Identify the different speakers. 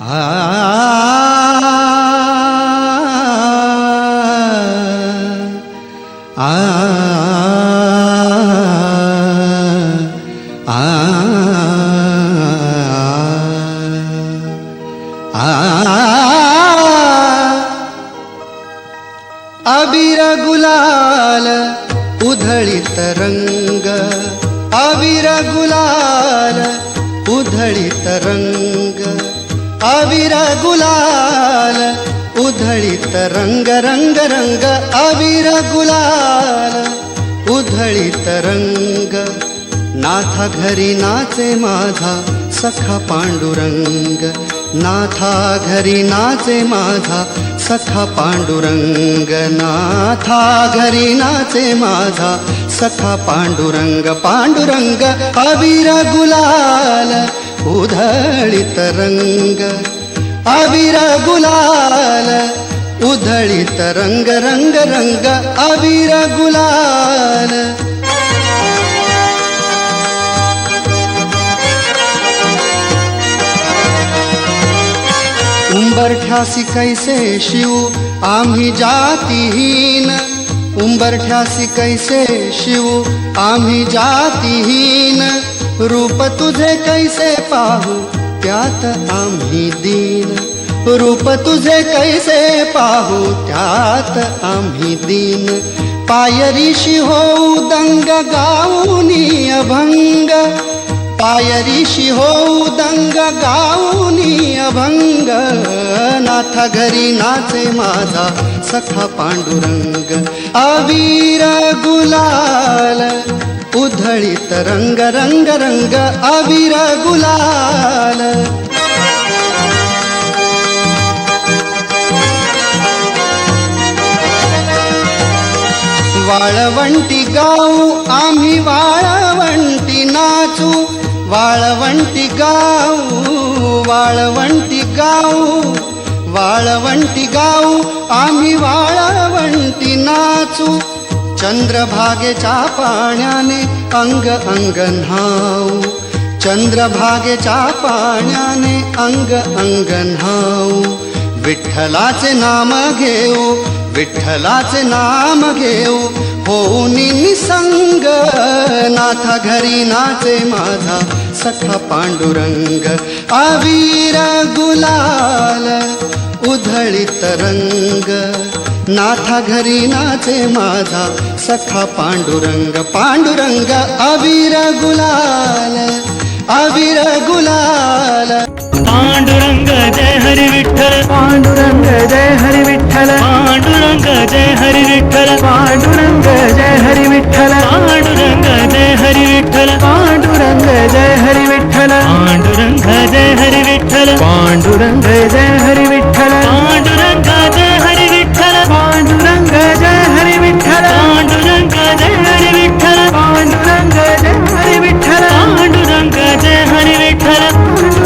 Speaker 1: अबीर गुलाल उधळीत रंग, अबीर गुलाल उधळीत रंग, अबीर गुलाल उधळीत रंग, रंग रंग अबीर गुलाल उधळीत रंग. नाथा घरी नाचे माझा सखा पांडुरंग, नाथा घरी नाचे माझा सखा पांडुरंग, नाथा घरी नाचे माझा सखा पांडुरंग. पांडुरंग अबीर गुलाल उधळीत रंग, अबीर गुलाल उधळीत रंग, रंग रंग अबीर गुलाल. उंबरठ्यासी कैसे शिव आम्ही जातीहीन, उंबरठ्यासी कैसे शिव आम्ही जातीहीन. रूप तुझे कैसे पाहू त्यात आम्ही दीन, रूप तुझे कैसे पाहू त्यात आम्ही दीन. पायरीशी होऊ दंग गाऊनी अभंग, पायरीशी होऊ दंग गाऊनी अभंग. नाथा घरी नाचे माझा सखा पांडुरंग, अबीर गुलाल उधळीत रंग, रंग रंग अबीर गुलाल. वाळवंटी गाऊ आम्ही वाळवंटी नाचू, वाळवंटी गाऊ, वाळवंटी गाऊ, वाळवंटी गाऊ आम्ही वाळवंटी नाचू. चंद्रभागेच्या पाण्याने अंग अंग न्हाऊ, चंद्रभागेच्या पाण्याने अंग अंग न्हाऊ. विठ्ठलाचे नाम घेऊ, विठ्ठलाचे नाम घेऊ होऊन निसंग. नाथा घरी नाचे माझा सखा पांडुरंग, अबीर गुलाल उधळीत रंग. नाथा घरी नाचे माझा सखा पांडुरंग, पांडुरंग अबीर गुलाल, अबीर गुलाल.
Speaker 2: पांडुरंग जय हरी विठ्ठल,
Speaker 3: पांडुरंग जय हरी विठ्ठल,
Speaker 2: पांडुरंग जय हरी विठ्ठल,
Speaker 3: पांडुरंग जय हरी विठ्ठल,
Speaker 2: पांडुरंग जय हरी विठ्ठल,
Speaker 3: पांडुरंग जय हरी विठ्ठल,
Speaker 2: पांडुरंग जय हरी विठ्ठल,
Speaker 3: पांडुरंग जय हरी विठ्ठल,
Speaker 2: पांडुरंग जय हरी विठ्ठल,
Speaker 3: पांडुरंग जय हरी विठ्ठल,
Speaker 2: पांडुरंग जय हरी विठ्ठल,
Speaker 3: पांडुरंग जय हरी विठ्ठल,
Speaker 2: पांडुरंग जय हरी विठ्ठल.